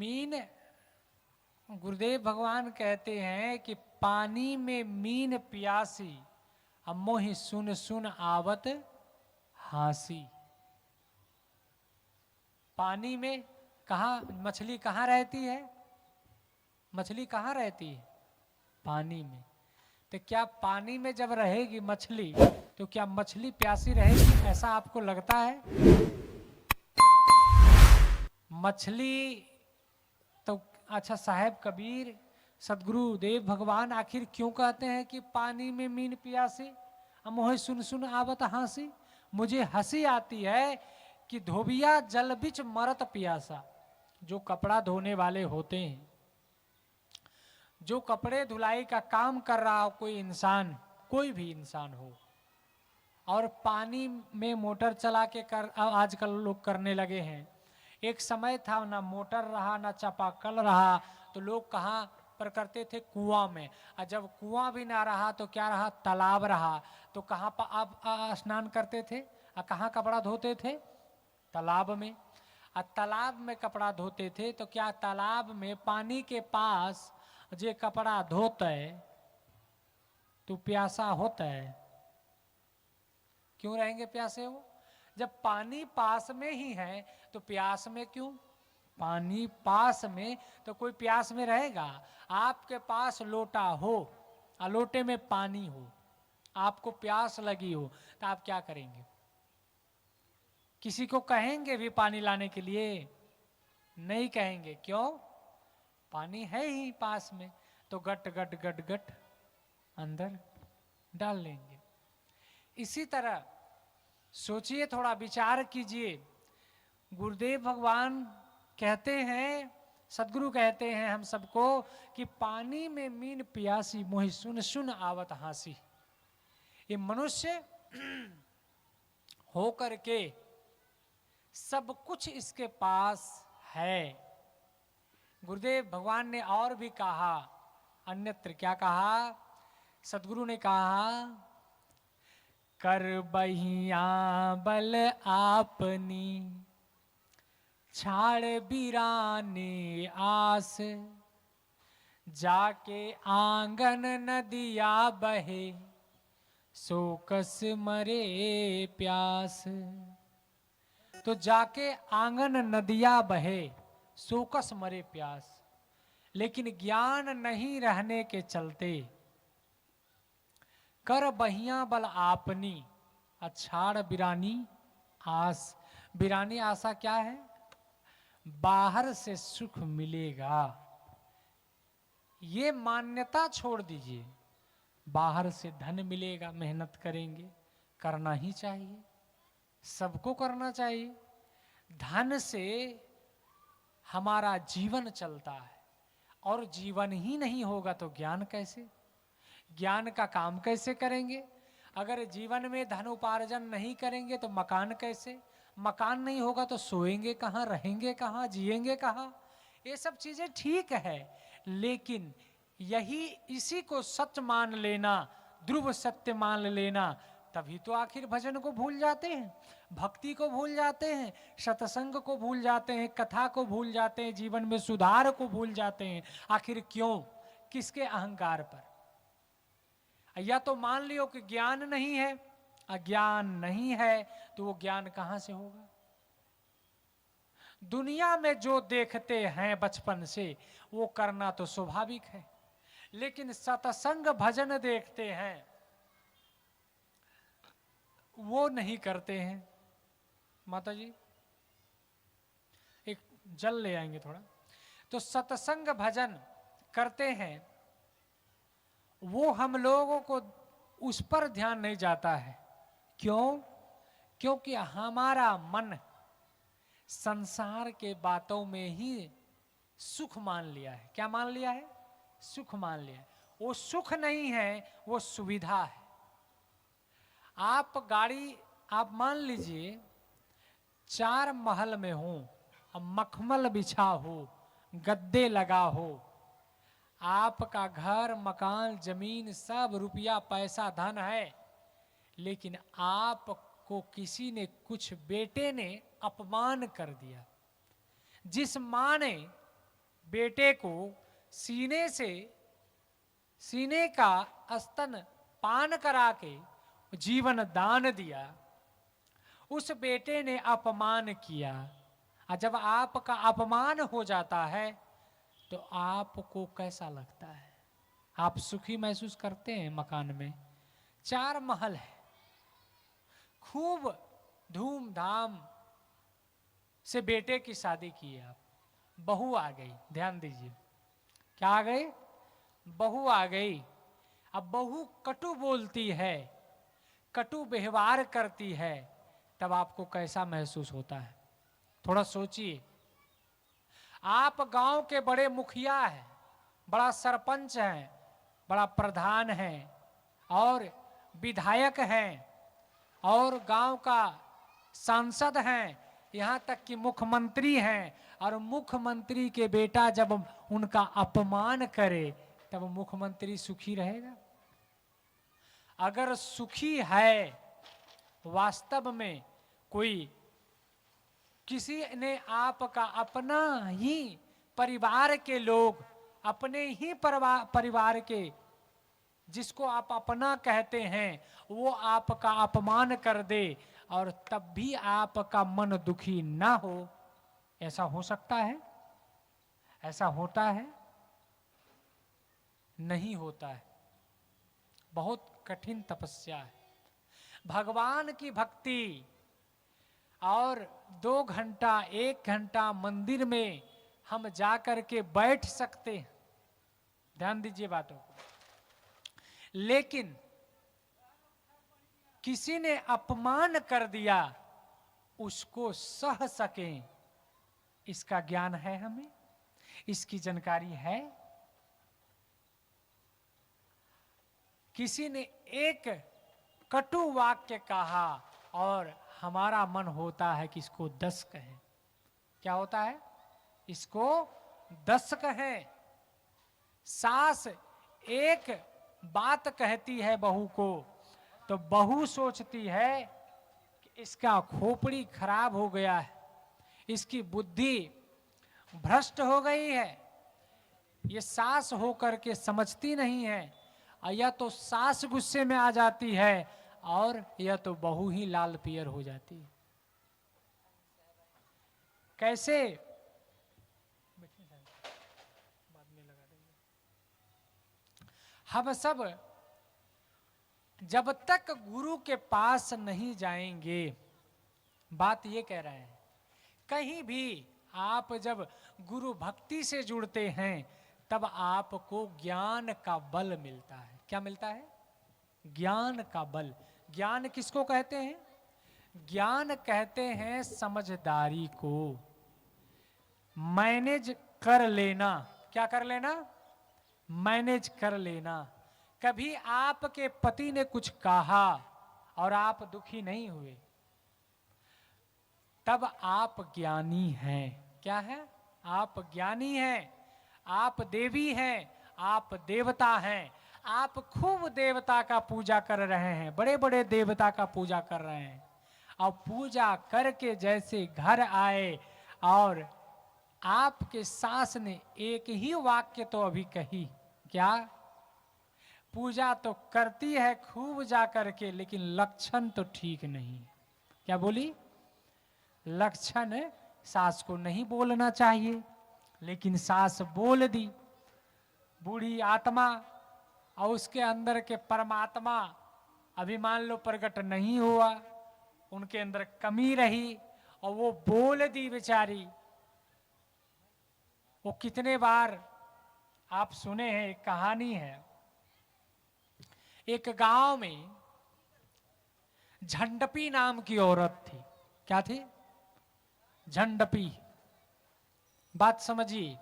Mean, गुरुदेव भगवान कहते हैं कि पानी में मीन प्यासी, अब मोहि सुन सुन आवत हासी। पानी में कहाँ मछली कहाँ रहती है? मछली कहाँ रहती है? पानी में। तो क्या पानी में जब रहेगी मछली तो क्या मछली प्यासी रहेगी, ऐसा आपको लगता है? मछली तो अच्छा, साहेब कबीर सदगुरु देव भगवान आखिर क्यों कहते हैं कि पानी में मीन प्यासी, मोहे सुन सुन आवत हासी? मुझे हंसी आती है कि धोबिया जल बिच मरत प्यासा। जो कपड़ा धोने वाले होते हैं, जो कपड़े धुलाई का काम कर रहा हो कोई इंसान, कोई भी इंसान हो, और पानी में मोटर चला के कर आजकल लोग करने लगे हैं। एक समय था ना मोटर रहा ना चापाकल रहा, तो लोग कहाँ पर करते थे? कुआं में। और जब कुआं भी ना रहा तो क्या रहा? तालाब रहा। तो कहाँ पर आप स्नान करते थे और कहाँ कपड़ा धोते थे? तालाब में। और तालाब में कपड़ा धोते थे तो क्या तालाब में पानी के पास जे कपड़ा धोते तो प्यासा होता है? क्यों रहेंगे प्यासे वो? जब पानी पास में ही है तो प्यास में क्यों? पानी पास में तो कोई प्यास में रहेगा? आपके पास लोटा हो और लोटे में पानी हो, आपको प्यास लगी हो, तो आप क्या करेंगे? किसी को कहेंगे भी पानी लाने के लिए? नहीं कहेंगे। क्यों? पानी है ही पास में, तो गट गट गट गट अंदर डाल लेंगे। इसी तरह सोचिए, थोड़ा विचार कीजिए। गुरुदेव भगवान कहते हैं, सदगुरु कहते हैं हम सबको कि पानी में मीन प्यासी, मोहि सुन सुन आवत हासी। ये मनुष्य हो करके सब कुछ इसके पास है। गुरुदेव भगवान ने और भी कहा, अन्यत्र क्या कहा? सदगुरु ने कहा, कर बहिया बल आपनी, छाड़ बिराने आस, जाके आंगन नदिया बहे, सोकस मरे प्यास। तो जाके आंगन नदिया बहे, सोकस मरे प्यास। लेकिन ज्ञान नहीं रहने के चलते कर बहिया बल आपनी, अछाड़ बिरानी आस। बिरानी आशा क्या है? बाहर से सुख मिलेगा, ये मान्यता छोड़ दीजिए। बाहर से धन मिलेगा, मेहनत करेंगे, करना ही चाहिए, सबको करना चाहिए। धन से हमारा जीवन चलता है, और जीवन ही नहीं होगा तो ज्ञान कैसे? ज्ञान का काम कैसे करेंगे? अगर जीवन में धन उपार्जन नहीं करेंगे तो मकान कैसे? मकान नहीं होगा तो सोएंगे कहाँ, रहेंगे कहाँ, जिएंगे कहाँ? ये सब चीजें ठीक है, लेकिन यही इसी को सच मान लेना, ध्रुव सत्य मान लेना, तभी तो आखिर भजन को भूल जाते हैं, भक्ति को भूल जाते हैं, सत्संग को भूल जाते हैं, कथा को भूल जाते हैं, जीवन में सुधार को भूल जाते हैं। आखिर क्यों? किसके अहंकार पर? या तो मान लियो कि ज्ञान नहीं है, अज्ञान नहीं है, तो वो ज्ञान कहां से होगा? दुनिया में जो देखते हैं बचपन से वो करना तो स्वाभाविक है, लेकिन सत्संग भजन देखते हैं वो नहीं करते हैं। माता जी एक जल ले आएंगे थोड़ा। तो सत्संग भजन करते हैं, वो हम लोगों को उस पर ध्यान नहीं जाता है। क्यों? क्योंकि हमारा मन संसार के बातों में ही सुख मान लिया है। क्या मान लिया है? सुख मान लिया है। वो सुख नहीं है, वो सुविधा है। आप गाड़ी, आप मान लीजिए 4 महल में हो, मखमल बिछा हो, गद्दे लगा हो, आपका घर मकान जमीन सब रुपया पैसा धन है, लेकिन आपको किसी ने, कुछ बेटे ने अपमान कर दिया। जिस माँ ने बेटे को सीने का स्तन पान करा के जीवन दान दिया, उस बेटे ने अपमान किया। और जब आपका अपमान हो जाता है तो आपको कैसा लगता है? आप सुखी महसूस करते हैं? मकान में 4 महल है, खूब धूमधाम से बेटे की शादी की आप, बहू आ गई, ध्यान दीजिए, क्या आ गई? बहू आ गई। अब बहू कटु बोलती है, कटु व्यवहार करती है, तब आपको कैसा महसूस होता है? थोड़ा सोचिए। आप गांव के बड़े मुखिया हैं, बड़ा सरपंच हैं, बड़ा प्रधान हैं और विधायक हैं और गांव का सांसद हैं, यहाँ तक कि मुख्यमंत्री हैं, और मुख्यमंत्री के बेटा जब उनका अपमान करे तब मुख्यमंत्री सुखी रहेगा? अगर सुखी है वास्तव में कोई, किसी ने आपका अपना ही परिवार के लोग, अपने ही परिवार के जिसको आप अपना कहते हैं, वो आपका अपमान कर दे और तब भी आपका मन दुखी ना हो, ऐसा हो सकता है? ऐसा होता है? नहीं होता है। बहुत कठिन तपस्या है। भगवान की भक्ति और 2 घंटा 1 घंटा मंदिर में हम जाकर के बैठ सकते हैं, ध्यान दीजिए बातों को, लेकिन किसी ने अपमान कर दिया, उसको सह सकें, इसका ज्ञान है हमें? इसकी जानकारी है? किसी ने एक कटु वाक्य कहा और हमारा मन होता है कि इसको 10 कहें। क्या होता है? इसको 10 कहें। सास एक बात कहती है बहू को, तो बहू सोचती है कि इसका खोपड़ी खराब हो गया है, इसकी बुद्धि भ्रष्ट हो गई है, ये सास होकर के समझती नहीं है, या तो सास गुस्से में आ जाती है और या तो बहू ही लाल पियर हो जाती है। कैसे? बाद में लगा देंगे। हम सब जब तक गुरु के पास नहीं जाएंगे, बात ये कह रहे हैं, कहीं भी आप जब गुरु भक्ति से जुड़ते हैं तब आपको ज्ञान का बल मिलता है। क्या मिलता है? ज्ञान का बल। ज्ञान किसको कहते हैं? ज्ञान कहते हैं समझदारी को, मैनेज कर लेना। क्या कर लेना? मैनेज कर लेना। कभी आपके पति ने कुछ कहा और आप दुखी नहीं हुए, तब आप ज्ञानी हैं। क्या है? आप ज्ञानी हैं, आप देवी हैं, आप देवता हैं। आप खूब देवता का पूजा कर रहे हैं, बड़े बड़े देवता का पूजा कर रहे हैं, और पूजा करके जैसे घर आए और आपके सास ने एक ही वाक्य तो अभी कही, क्या? पूजा तो करती है खूब जा करके, लेकिन लक्षण तो ठीक नहीं। क्या बोली? लक्षण सास को नहीं बोलना चाहिए, लेकिन सास बोल दी। बूढ़ी आत्मा और उसके अंदर के परमात्मा अभी मान लो प्रकट नहीं हुआ, उनके अंदर कमी रही और वो बोल दी बेचारी। वो कितने बार आप सुने हैं, एक कहानी है, एक गांव में झंडपी नाम की औरत थी। क्या थी? झंडपी। बात समझिए,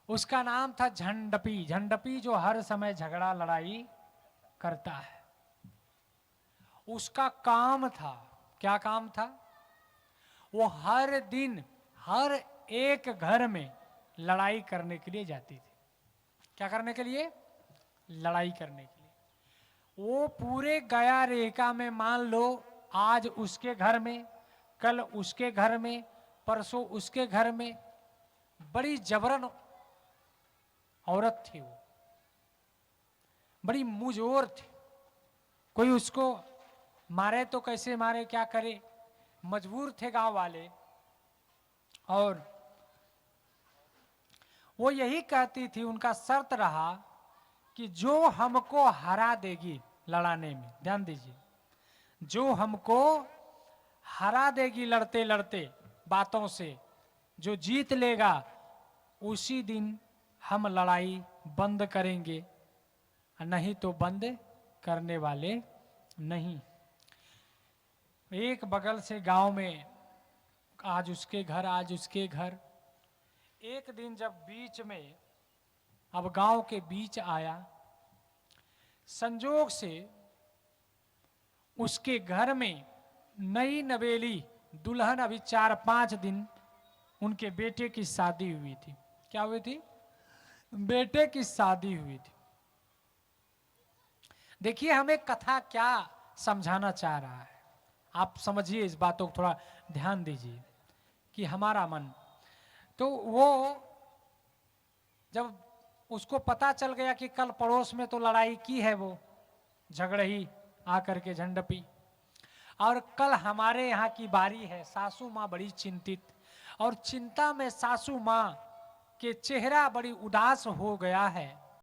उसका नाम था झंडपी। झंडपी जो हर समय झगड़ा लड़ाई करता है। उसका काम था, क्या काम था? वो हर दिन हर एक घर में लड़ाई करने के लिए जाती थी। क्या करने के लिए? लड़ाई करने के लिए। वो पूरे गया रेखा में मान लो आज उसके घर में, कल उसके घर में, परसों उसके घर में, बड़ी जबरन औरत थी वो, बड़ी मुंहजोर थी। कोई उसको मारे तो कैसे मारे, क्या करे, मजबूर थे गांव वाले। और वो यही कहती थी, उनका शर्त रहा कि जो हमको हरा देगी लड़ाने में, ध्यान दीजिए, जो हमको हरा देगी लड़ते लड़ते बातों से, जो जीत लेगा उसी दिन हम लड़ाई बंद करेंगे, नहीं तो बंद करने वाले नहीं। एक बगल से गांव में आज उसके घर, आज उसके घर। एक दिन जब बीच में, अब गांव के बीच आया, संजोग से उसके घर में नई नवेली दुल्हन, अभी 4-5 दिन उनके बेटे की शादी हुई थी। क्या हुई थी? बेटे की शादी हुई थी। देखिए हमें कथा क्या समझाना चाह रहा है, आप समझिए इस बातों को, थोड़ा ध्यान दीजिए कि हमारा मन, तो वो जब उसको पता चल गया कि कल पड़ोस में तो लड़ाई की है वो झगड़ही आकर के झंडपी, और कल हमारे यहाँ की बारी है, सासू माँ बड़ी चिंतित, और चिंता में सासू माँ के चेहरा बड़ी उदास हो गया है।